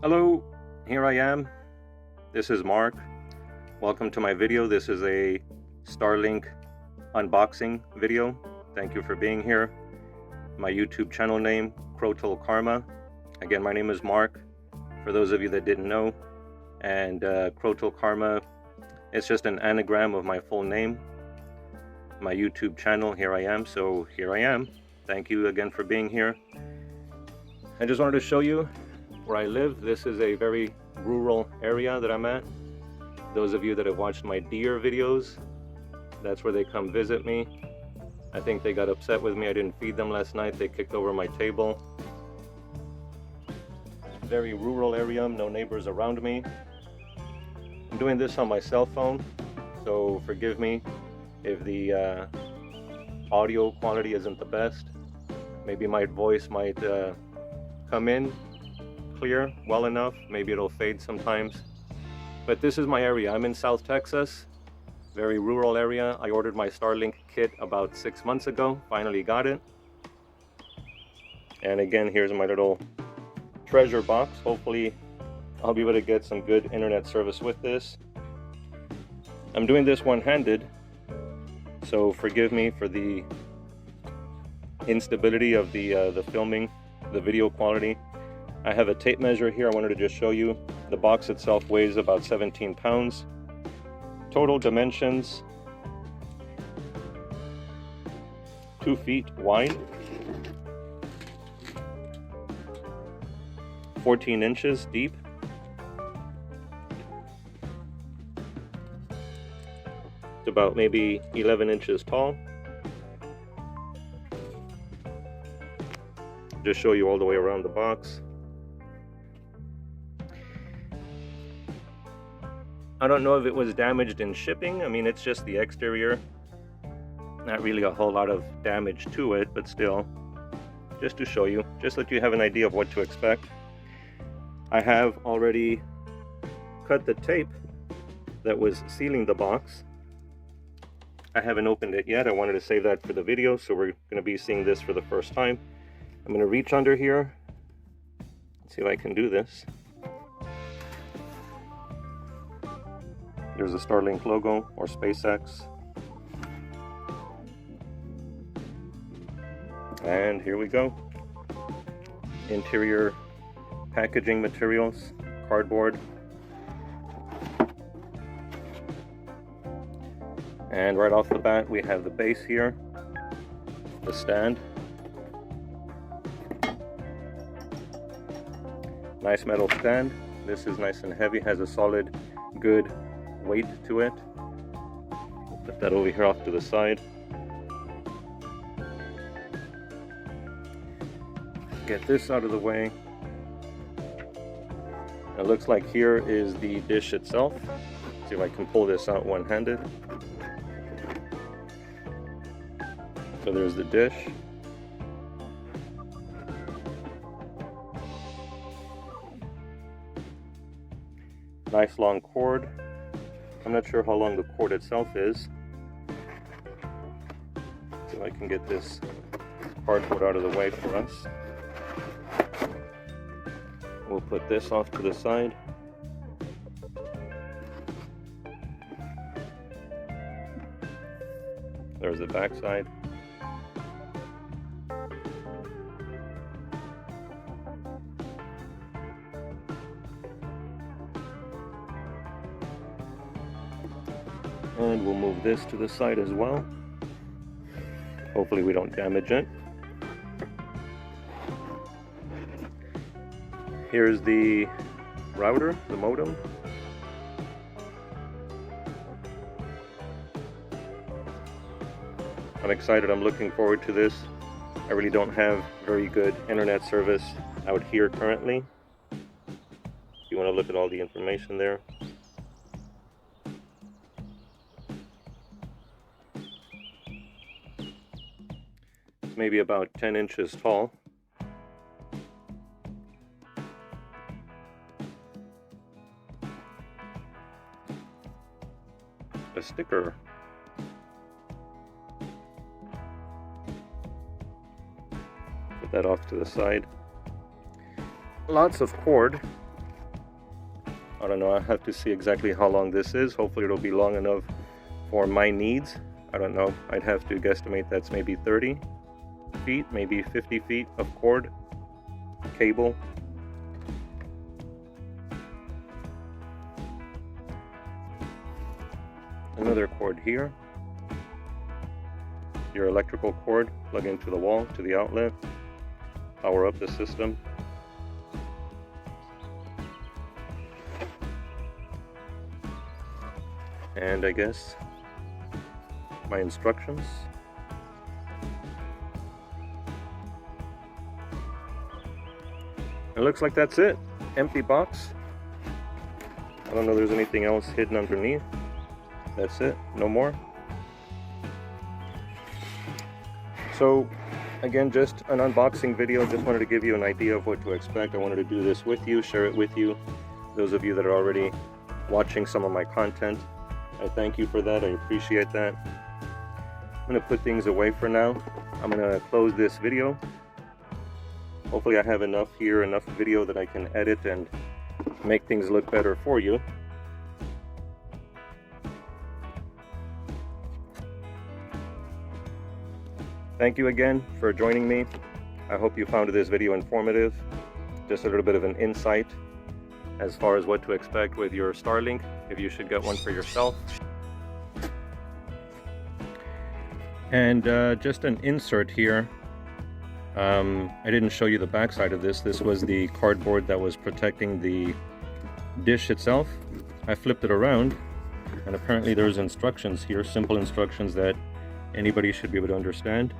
Hello, here I am. This is Mark. Welcome to my video. This is a STARLINK unboxing video. Thank you for being here. My YouTube channel name, Crotal Karma. Again, my name is Mark, for those of you that didn't know. And Crotal Karma, it's just an anagram of my full name. My YouTube channel, here I am. So here I am. Thank you again for being here. I just wanted to show you where I live. This is a very rural area that I'm at. Those of you that have watched my deer videos, that's where they come visit me. I think they got upset with me. I didn't feed them last night. They kicked over my table. Very rural area, no neighbors around me. I'm doing this on my cell phone, so forgive me if the audio quality isn't the best. Maybe my voice might come in clear well enough. Maybe it'll fade sometimes. But this is my area. I'm in South Texas, very rural area. I ordered my STARLINK kit about 6 months ago. Finally got it. And again, here's my little treasure box. Hopefully I'll be able to get some good internet service with this. I'm doing this one-handed, so forgive me for the instability of the filming, the video quality. I have a tape measure here. I wanted to just show you. The box itself weighs about 17 pounds. Total dimensions, 2 feet wide, 14 inches deep. It's about maybe 11 inches tall. Just show you all the way around the box. I don't know if it was damaged in shipping. I mean, it's just the exterior. Not really a whole lot of damage to it, but still, just to show you, just so that you have an idea of what to expect. I have already cut the tape that was sealing the box. I haven't opened it yet. I wanted to save that for the video, so we're going to be seeing this for the first time. I'm going to reach under here. Let's see if I can do this. There's a STARLINK logo, or SpaceX. And here we go. Interior packaging materials, cardboard. And right off the bat, we have the base here, the stand. Nice metal stand. This is nice and heavy, has a solid, good weight to it. Put that over here off to the side. Get this out of the way. It looks like here is the dish itself. See if I can pull this out one-handed. So there's the dish. Nice long cord. I'm not sure how long the cord itself is. See if I can get this cardboard out of the way for us. We'll put this off to the side. There's the back side. And we'll move this to the side as well. Hopefully we don't damage it. Here's the router, the modem. I'm excited, I'm looking forward to this. I really don't have very good internet service out here currently. If you want to look at all the information there. Maybe about 10 inches tall. A sticker. Put that off to the side. Lots of cord. I don't know, I have to see exactly how long this is. Hopefully it'll be long enough for my needs. I don't know, I'd have to guesstimate that's maybe 30 feet, maybe 50 feet of cord, cable. Another cord here. Your electrical cord, plug into the wall, to the outlet, power up the system. And I guess my instructions. It looks like that's it. Empty box. I don't know if there's anything else hidden underneath. That's it, no more. So again, just an unboxing video. Just wanted to give you an idea of what to expect. I wanted to do this with you, share it with you. Those of you that are already watching some of my content, I thank you for that. I appreciate that. I'm going to put things away for now. I'm going to close this video. Hopefully I have enough here, enough video that I can edit and make things look better for you. Thank you again for joining me. I hope you found this video informative. Just a little bit of an insight as far as what to expect with your STARLINK, if you should get one for yourself. And just an insert here. I didn't show you the back side of this. This was the cardboard that was protecting the dish itself. I flipped it around, and apparently there's instructions here, simple instructions that anybody should be able to understand.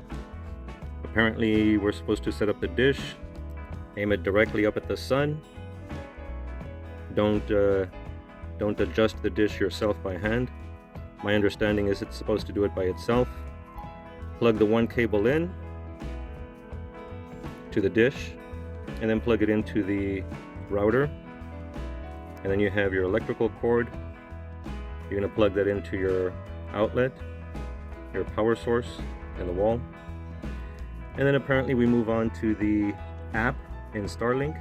Apparently we're supposed to set up the dish, aim it directly up at the sun. Don't adjust the dish yourself by hand. My understanding is it's supposed to do it by itself. Plug the one cable in to the dish, and then plug it into the router, and then you have your electrical cord. You're going to plug that into your outlet, your power source in the wall, and then apparently we move on to the app in STARLINK.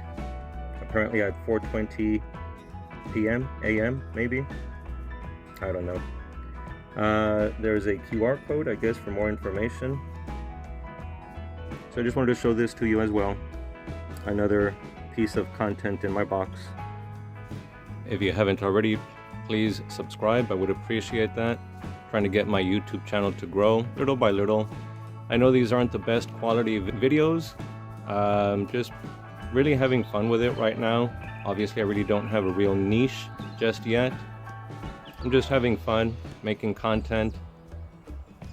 Apparently at 4:20 p.m. a.m. maybe, I don't know. There's a QR code, I guess, for more information. So I just wanted to show this to you as well. Another piece of content in my box. If you haven't already, please subscribe. I would appreciate that. Trying to get my YouTube channel to grow little by little. I know these aren't the best quality videos. Just really having fun with it right now. Obviously I really don't have a real niche just yet. I'm just having fun making content,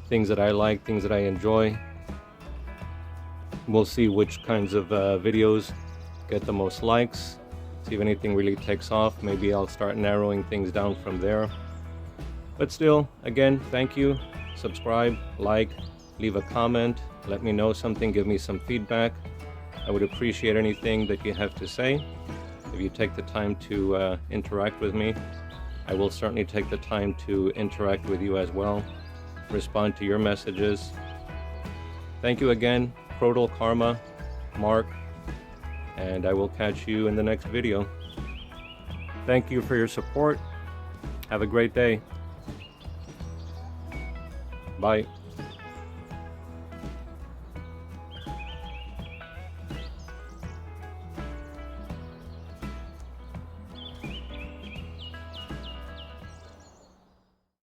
things that I like, things that I enjoy. We'll see which kinds of videos get the most likes, see if anything really takes off. Maybe I'll start narrowing things down from there. But still, again, thank you. Subscribe, like, leave a comment, let me know something, give me some feedback. I would appreciate anything that you have to say. If you take the time to interact with me, I will certainly take the time to interact with you as well, respond to your messages. Thank you again, Crodal Karma, Mark, and I will catch you in the next video. Thank you for your support. Have a great day. Bye.